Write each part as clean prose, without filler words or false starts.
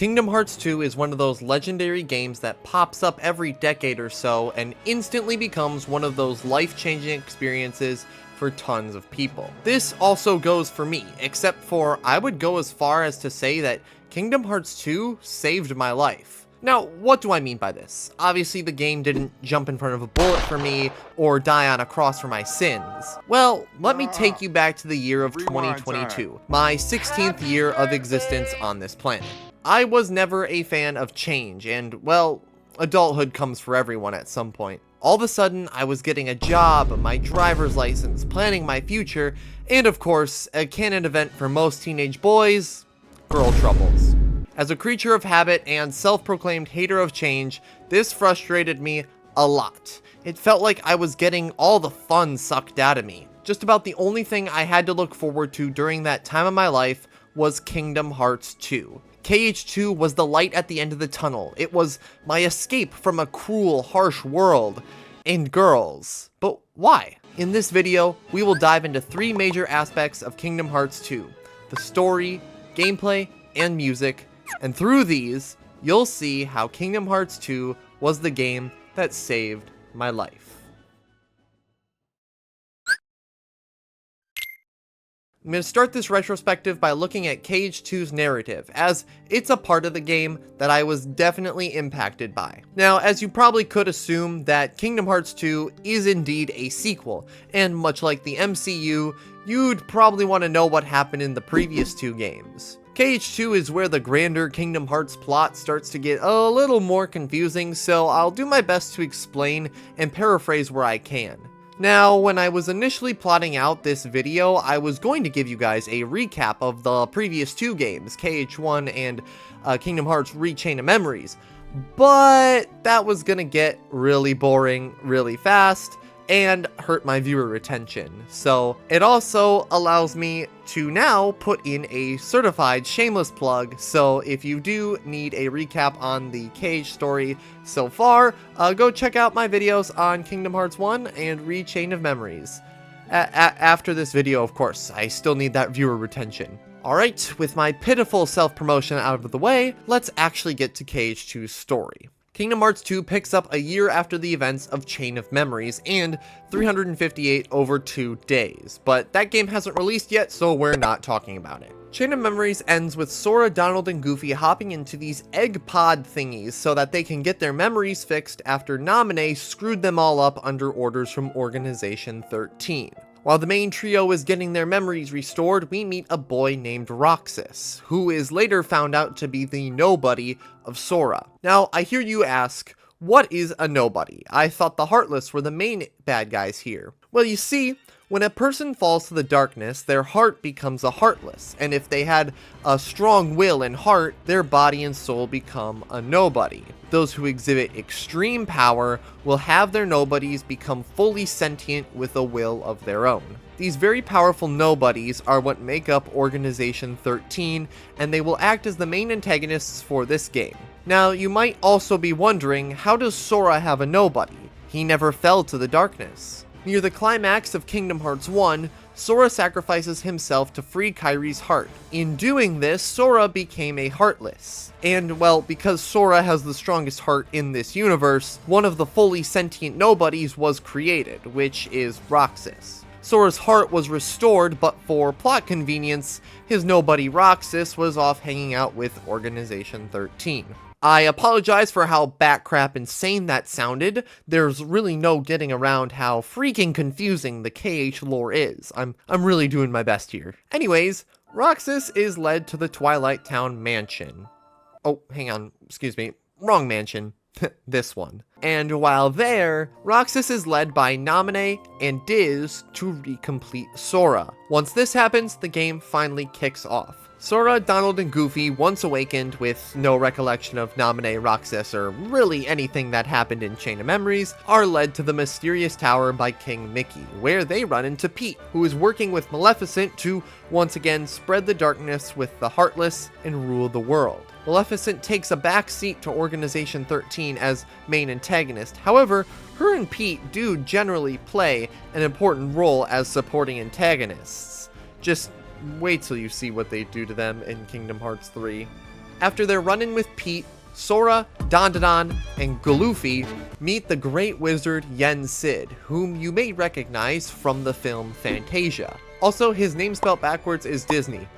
Kingdom Hearts 2 is one of those legendary games that pops up every decade or so and instantly becomes one of those life-changing experiences for tons of people. This also goes for me, except for I would go as far as to say that Kingdom Hearts 2 saved my life. Now, what do I mean by this? Obviously, the game didn't jump in front of a bullet for me or die on a cross for my sins. Well, let me take you back to the year of 2022, my 16th year of existence on this planet. I was never a fan of change, and, well, adulthood comes for everyone at some point. All of a sudden, I was getting a job, my driver's license, planning my future, and of course, a canon event for most teenage boys, girl troubles. As a creature of habit and self-proclaimed hater of change, this frustrated me a lot. It felt like I was getting all the fun sucked out of me. Just about the only thing I had to look forward to during that time of my life was Kingdom Hearts 2. KH2 was the light at the end of the tunnel. It was my escape from a cruel, harsh world and girls. But why? In this video, we will dive into 3 major aspects of Kingdom Hearts 2: the story, gameplay, and music. And through these, you'll see how Kingdom Hearts 2 was the game that saved my life. I'm going to start this retrospective by looking at KH2's narrative, as it's a part of the game that I was definitely impacted by. Now, as you probably could assume, that Kingdom Hearts 2 is indeed a sequel, and much like the MCU, you'd probably want to know what happened in the previous 2 games. KH2 is where the grander Kingdom Hearts plot starts to get a little more confusing, so I'll do my best to explain and paraphrase where I can. Now, when I was initially plotting out this video, I was going to give you guys a recap of the previous 2 games, KH1 and Kingdom Hearts Chain of Memories, but that was gonna get really boring really fast and hurt my viewer retention. So it also allows me to now put in a certified shameless plug. So if you do need a recap on the KH story so far, go check out my videos on Kingdom Hearts 1 and Chain of Memories. After this video, of course, I still need that viewer retention. Alright, with my pitiful self-promotion out of the way, let's actually get to KH2's story. Kingdom Hearts 2 picks up a year after the events of Chain of Memories and 358 over 2 days, but that game hasn't released yet, so we're not talking about it. Chain of Memories ends with Sora, Donald, and Goofy hopping into these egg pod thingies so that they can get their memories fixed after Naminé screwed them all up under orders from Organization 13. While the main trio is getting their memories restored, we meet a boy named Roxas, who is later found out to be the nobody of Sora. Now, I hear you ask, what is a nobody? I thought the Heartless were the main bad guys here. Well, you see, when a person falls to the darkness, their heart becomes a Heartless, and if they had a strong will and heart, their body and soul become a nobody. Those who exhibit extreme power will have their nobodies become fully sentient with a will of their own. These very powerful nobodies are what make up Organization 13, and they will act as the main antagonists for this game. Now, you might also be wondering, how does Sora have a nobody? He never fell to the darkness. Near the climax of Kingdom Hearts 1, Sora sacrifices himself to free Kairi's heart. In doing this, Sora became a Heartless. And, well, because Sora has the strongest heart in this universe, one of the fully sentient nobodies was created, which is Roxas. Sora's heart was restored, but for plot convenience, his nobody Roxas was off hanging out with Organization 13. I apologize for how batcrap insane that sounded. There's really no getting around how freaking confusing the KH lore is. I'm really doing my best here. Anyways, Roxas is led to the Twilight Town mansion. Oh, hang on, excuse me, wrong mansion. This one. And while there, Roxas is led by Naminé and Diz to recomplete Sora. Once this happens, the game finally kicks off. Sora, Donald, and Goofy, once awakened with no recollection of Naminé, Roxas, or really anything that happened in Chain of Memories, are led to the mysterious tower by King Mickey, where they run into Pete, who is working with Maleficent to once again spread the darkness with the Heartless and rule the world. Maleficent takes a backseat to Organization 13 as main antagonist. However, her and Pete do generally play an important role as supporting antagonists. Just wait till you see what they do to them in Kingdom Hearts 3. After their run-in with Pete, Sora, Dandadan, and Goofy meet the great wizard XIII, whom you may recognize from the film Fantasia. Also, his name spelled backwards is Disney.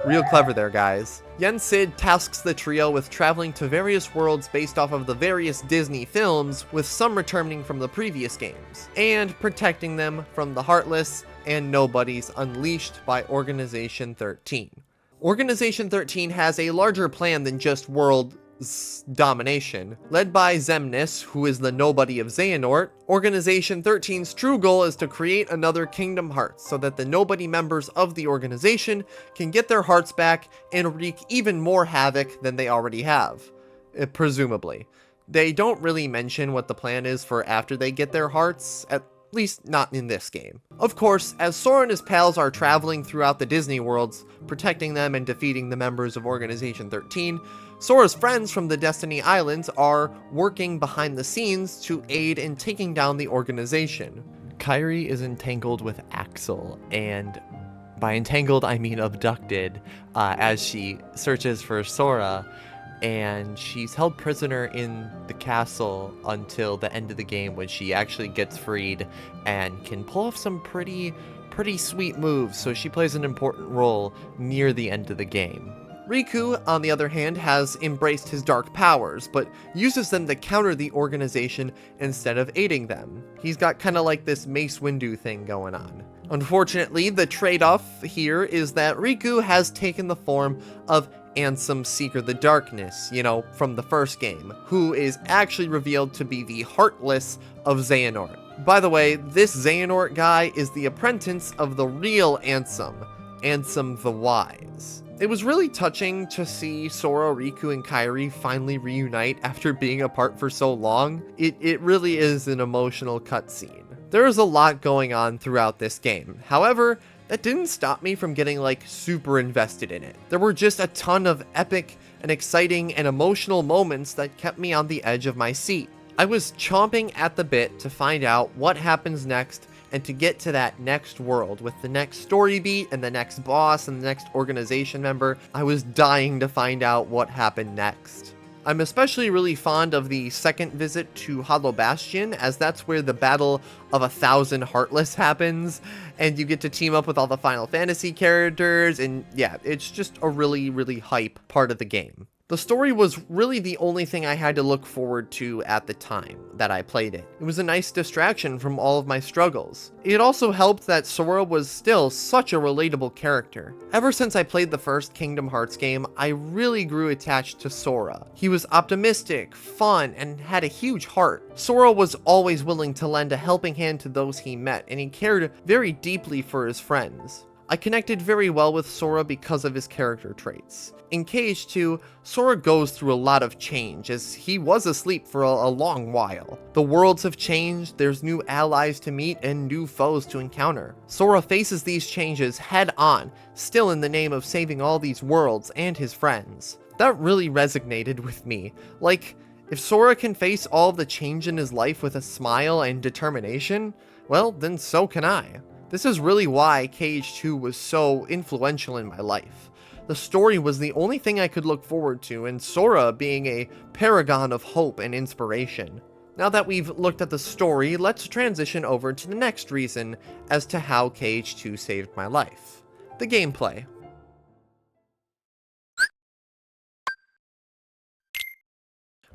Real clever there, guys. XIII tasks the trio with traveling to various worlds based off of the various Disney films, with some returning from the previous games, and protecting them from the Heartless and Nobodies unleashed by Organization 13. Organization 13 has a larger plan than just world domination. Led by Xemnas, who is the nobody of Xehanort, Organization 13's true goal is to create another Kingdom Hearts so that the nobody members of the organization can get their hearts back and wreak even more havoc than they already have. Presumably. They don't really mention what the plan is for after they get their hearts, at least not in this game. Of course, as Sora and his pals are traveling throughout the Disney worlds, protecting them and defeating the members of Organization 13, Sora's friends from the Destiny Islands are working behind the scenes to aid in taking down the organization. Kairi is entangled with Axel, and by entangled I mean abducted, as she searches for Sora, and she's held prisoner in the castle until the end of the game, when she actually gets freed and can pull off some pretty sweet moves, so she plays an important role near the end of the game. Riku, on the other hand, has embraced his dark powers, but uses them to counter the organization instead of aiding them. He's got kind of like this Mace Windu thing going on. Unfortunately, the trade-off here is that Riku has taken the form of Ansem Seeker the Darkness, from the first game, who is actually revealed to be the Heartless of Xehanort. By the way, this Xehanort guy is the apprentice of the real Ansem the Wise. It was really touching to see Sora, Riku, and Kairi finally reunite after being apart for so long. It really is an emotional cutscene. There is a lot going on throughout this game. However, that didn't stop me from getting super invested in it. There were just a ton of epic and exciting and emotional moments that kept me on the edge of my seat. I was chomping at the bit to find out what happens next and to get to that next world with the next story beat and the next boss and the next organization member. I was dying to find out what happened next. I'm especially really fond of the second visit to Hollow Bastion, as that's where the Battle of 1,000 Heartless happens, and you get to team up with all the Final Fantasy characters, and yeah, it's just a really hype part of the game. The story was really the only thing I had to look forward to at the time that I played it. It was a nice distraction from all of my struggles. It also helped that Sora was still such a relatable character. Ever since I played the first Kingdom Hearts game, I really grew attached to Sora. He was optimistic, fun, and had a huge heart. Sora was always willing to lend a helping hand to those he met, and he cared very deeply for his friends. I connected very well with Sora because of his character traits. In KH2, Sora goes through a lot of change, as he was asleep for a long while. The worlds have changed, there's new allies to meet, and new foes to encounter. Sora faces these changes head on, still in the name of saving all these worlds and his friends. That really resonated with me. If Sora can face all of the change in his life with a smile and determination, well, then so can I. This is really why KH2 was so influential in my life. The story was the only thing I could look forward to, and Sora being a paragon of hope and inspiration. Now that we've looked at the story, let's transition over to the next reason as to how KH2 saved my life: the gameplay.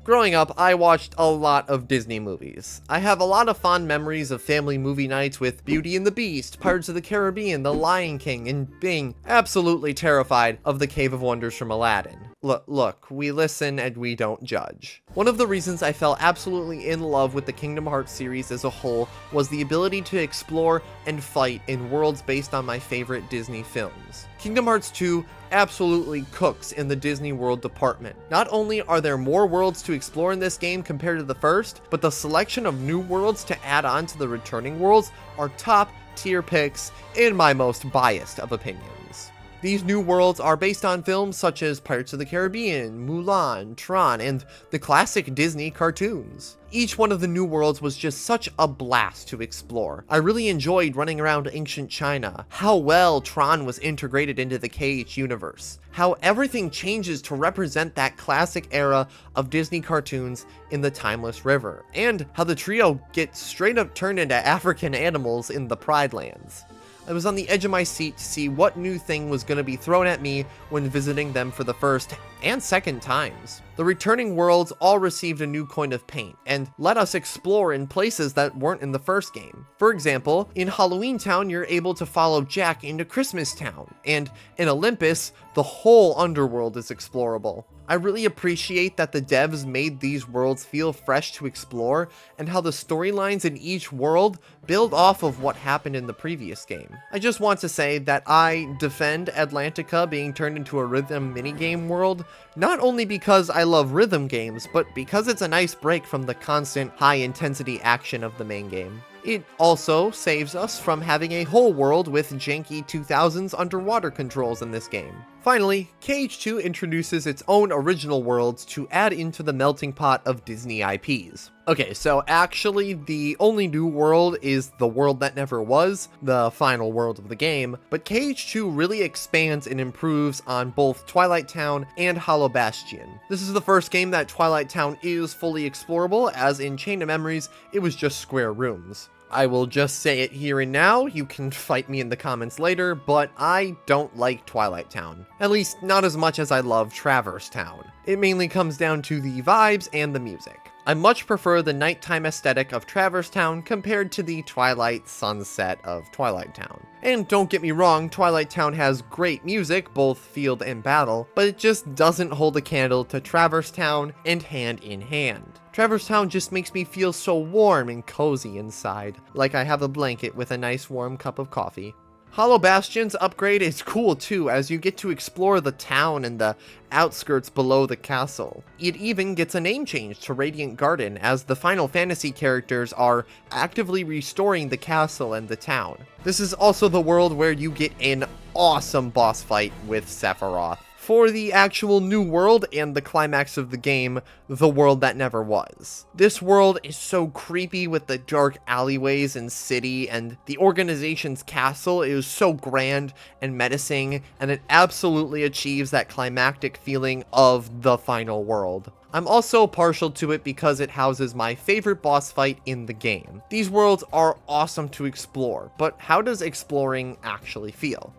Growing up, I watched a lot of Disney movies. I have a lot of fond memories of family movie nights with Beauty and the Beast, Pirates of the Caribbean, The Lion King, and being absolutely terrified of the Cave of Wonders from Aladdin. Look, we listen and we don't judge. One of the reasons I fell absolutely in love with the Kingdom Hearts series as a whole was the ability to explore and fight in worlds based on my favorite Disney films. Kingdom Hearts 2 absolutely cooks in the Disney World department. Not only are there more worlds to explore in this game compared to the first, but the selection of new worlds to add on to the returning worlds are top tier picks in my most biased of opinions. These new worlds are based on films such as Pirates of the Caribbean, Mulan, Tron, and the classic Disney cartoons. Each one of the new worlds was just such a blast to explore. I really enjoyed running around ancient China, how well Tron was integrated into the KH universe, how everything changes to represent that classic era of Disney cartoons in the Timeless River, and how the trio gets straight up turned into African animals in the Pride Lands. I was on the edge of my seat to see what new thing was going to be thrown at me when visiting them for the first and second times. The returning worlds all received a new coat of paint and let us explore in places that weren't in the first game. For example, in Halloween Town, you're able to follow Jack into Christmas Town, and in Olympus, the whole underworld is explorable. I really appreciate that the devs made these worlds feel fresh to explore, and how the storylines in each world build off of what happened in the previous game. I just want to say that I defend Atlantica being turned into a rhythm minigame world, not only because I love rhythm games, but because it's a nice break from the constant high-intensity action of the main game. It also saves us from having a whole world with janky 2000s underwater controls in this game. Finally, KH2 introduces its own original worlds to add into the melting pot of Disney IPs. Okay, so actually the only new world is the world that never was, the final world of the game, but KH2 really expands and improves on both Twilight Town and Hollow Bastion. This is the first game that Twilight Town is fully explorable, as in Chain of Memories, it was just square rooms. I will just say it here and now, you can fight me in the comments later, but I don't like Twilight Town. At least not as much as I love Traverse Town. It mainly comes down to the vibes and the music. I much prefer the nighttime aesthetic of Traverse Town compared to the twilight sunset of Twilight Town. And don't get me wrong, Twilight Town has great music, both field and battle, but it just doesn't hold a candle to Traverse Town and Hand in Hand. Traverse Town just makes me feel so warm and cozy inside, like I have a blanket with a nice warm cup of coffee. Hollow Bastion's upgrade is cool too, as you get to explore the town and the outskirts below the castle. It even gets a name change to Radiant Garden, as the Final Fantasy characters are actively restoring the castle and the town. This is also the world where you get an awesome boss fight with Sephiroth. For the actual new world and the climax of the game, the world that never was. This world is so creepy with the dark alleyways and city, and the organization's castle is so grand and menacing, and it absolutely achieves that climactic feeling of the final world. I'm also partial to it because it houses my favorite boss fight in the game. These worlds are awesome to explore, but how does exploring actually feel?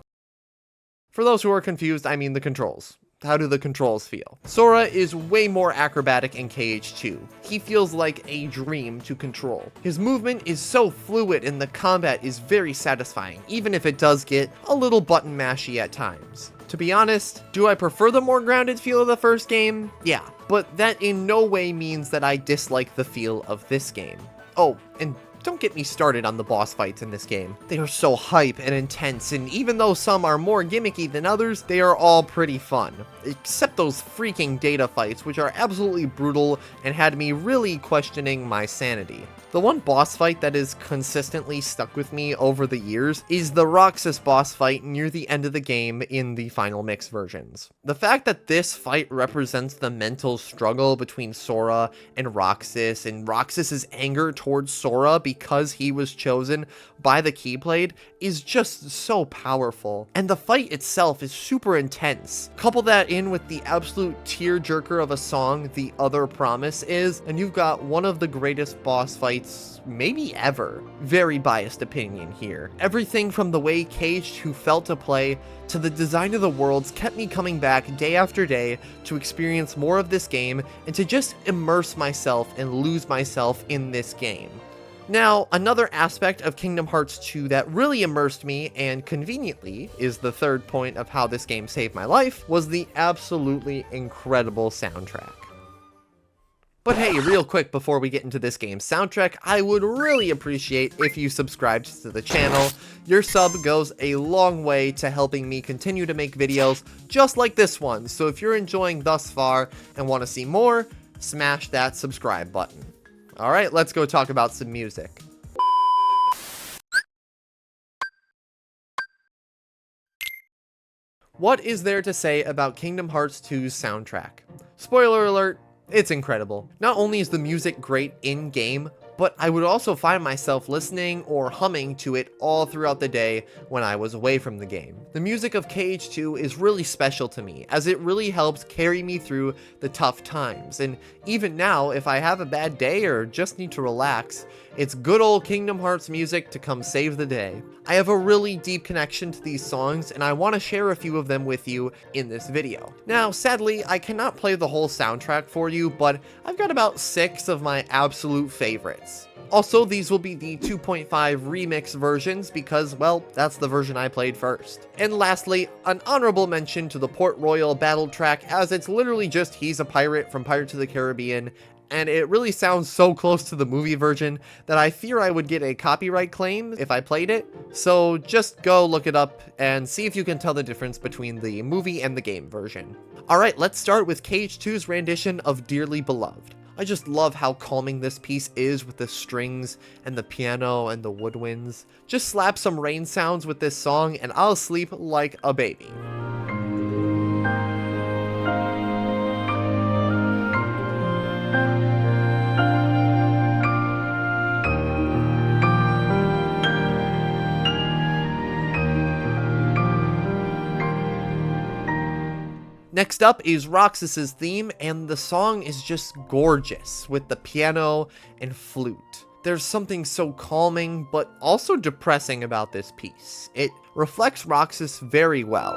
For those who are confused, I mean the controls. How do the controls feel? Sora is way more acrobatic in KH2. He feels like a dream to control. His movement is so fluid and the combat is very satisfying, even if it does get a little button mashy at times. To be honest, do I prefer the more grounded feel of the first game? Yeah, but that in no way means that I dislike the feel of this game. Oh, and don't get me started on the boss fights in this game. They are so hype and intense, and even though some are more gimmicky than others, they are all pretty fun. Except those freaking data fights, which are absolutely brutal and had me really questioning my sanity. The one boss fight that is consistently stuck with me over the years is the Roxas boss fight near the end of the game in the final mix versions. The fact that this fight represents the mental struggle between Sora and Roxas's anger towards Sora because he was chosen by the Keyblade is just so powerful. And the fight itself is super intense. Couple that in with the absolute tearjerker of a song The Other Promise is, and you've got one of the greatest boss fights maybe ever. Very biased opinion here. Everything from the way KH2 felt to play to the design of the worlds kept me coming back day after day to experience more of this game and to just immerse myself and lose myself in this game. Now, another aspect of Kingdom Hearts 2 that really immersed me, and conveniently is the third point of how this game saved my life, was the absolutely incredible soundtrack. But hey, real quick before we get into this game's soundtrack, I would really appreciate if you subscribed to the channel. Your sub goes a long way to helping me continue to make videos just like this one, so if you're enjoying thus far and want to see more, smash that subscribe button. Alright, let's go talk about some music. What is there to say about Kingdom Hearts 2's soundtrack? Spoiler alert, it's incredible. Not only is the music great in-game, but I would also find myself listening or humming to it all throughout the day when I was away from the game. The music of KH2 is really special to me, as it really helps carry me through the tough times, and even now, if I have a bad day or just need to relax, it's good old Kingdom Hearts music to come save the day. I have a really deep connection to these songs, and I want to share a few of them with you in this video. Now, sadly, I cannot play the whole soundtrack for you, but I've got about 6 of my absolute favorites. Also, these will be the 2.5 remix versions because, well, that's the version I played first. And lastly, an honorable mention to the Port Royal battle track, as it's literally just He's a Pirate from Pirates of the Caribbean, and it really sounds so close to the movie version that I fear I would get a copyright claim if I played it, so just go look it up and see if you can tell the difference between the movie and the game version. Alright, let's start with KH2's rendition of Dearly Beloved. I just love how calming this piece is with the strings and the piano and the woodwinds. Just slap some rain sounds with this song and I'll sleep like a baby. Next up is Roxas's theme, and the song is just gorgeous with the piano and flute. There's something so calming but also depressing about this piece. It reflects Roxas very well.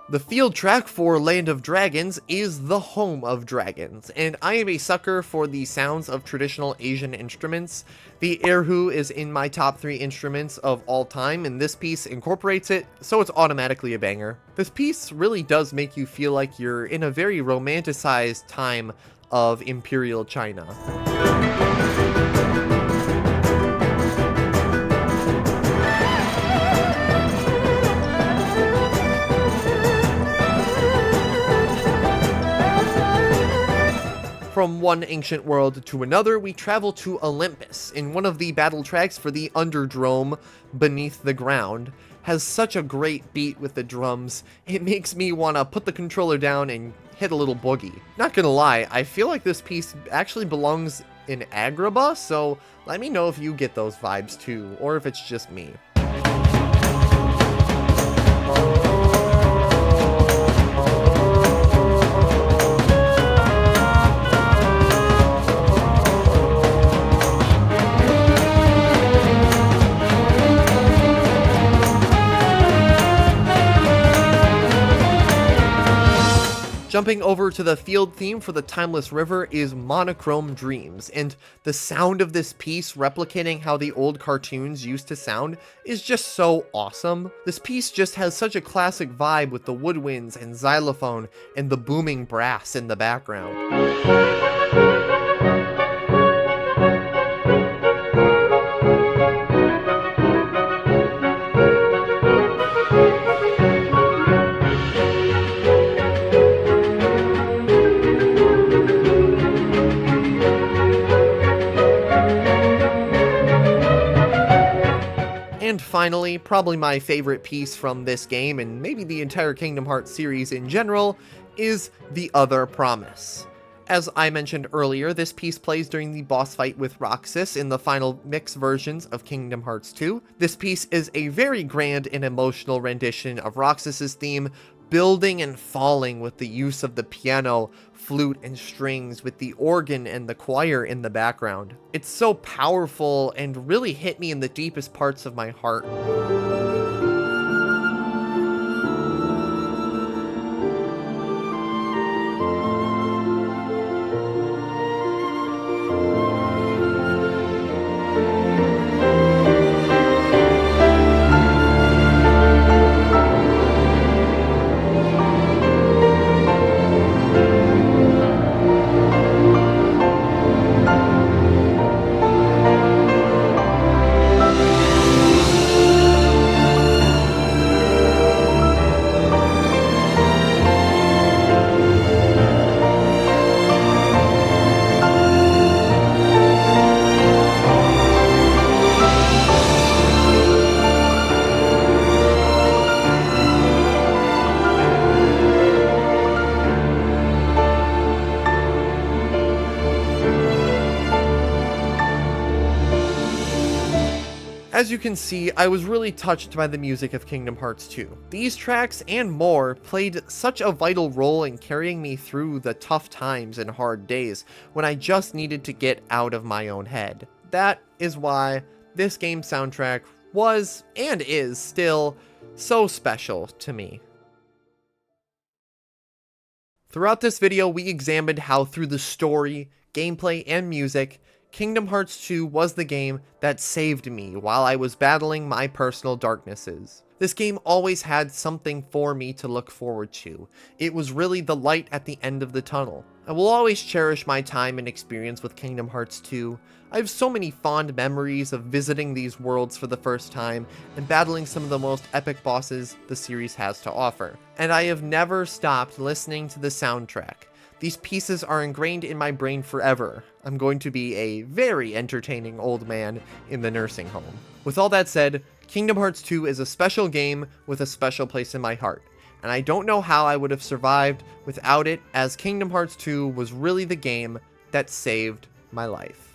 The field track for Land of Dragons is the home of dragons, and I am a sucker for the sounds of traditional Asian instruments. The erhu is in my top 3 instruments of all time, and this piece incorporates it, so it's automatically a banger. This piece really does make you feel like you're in a very romanticized time of Imperial China. From one ancient world to another, we travel to Olympus, in one of the battle tracks for the Underdrome beneath the ground. Has such a great beat with the drums, it makes me want to put the controller down and hit a little boogie. Not gonna lie, I feel like this piece actually belongs in Agrabah, so let me know if you get those vibes too, or if it's just me. Jumping over to the field theme for the Timeless River is Monochrome Dreams, and the sound of this piece replicating how the old cartoons used to sound is just so awesome. This piece just has such a classic vibe with the woodwinds and xylophone and the booming brass in the background. And finally, probably my favorite piece from this game, and maybe the entire Kingdom Hearts series in general, is The Other Promise. As I mentioned earlier, this piece plays during the boss fight with Roxas in the final mix versions of Kingdom Hearts 2. This piece is a very grand and emotional rendition of Roxas's theme, building and falling with the use of the piano, flute, and strings, with the organ and the choir in the background. It's so powerful and really hit me in the deepest parts of my heart. As you can see, I was really touched by the music of Kingdom Hearts 2. These tracks and more played such a vital role in carrying me through the tough times and hard days when I just needed to get out of my own head. That is why this game's soundtrack was, and is still, so special to me. Throughout this video, we examined how through the story, gameplay, and music, Kingdom Hearts 2 was the game that saved me while I was battling my personal darknesses. This game always had something for me to look forward to. It was really the light at the end of the tunnel. I will always cherish my time and experience with Kingdom Hearts 2. I have so many fond memories of visiting these worlds for the first time and battling some of the most epic bosses the series has to offer. And I have never stopped listening to the soundtrack. These pieces are ingrained in my brain forever. I'm going to be a very entertaining old man in the nursing home. With all that said, Kingdom Hearts 2 is a special game with a special place in my heart, and I don't know how I would have survived without it, as Kingdom Hearts 2 was really the game that saved my life.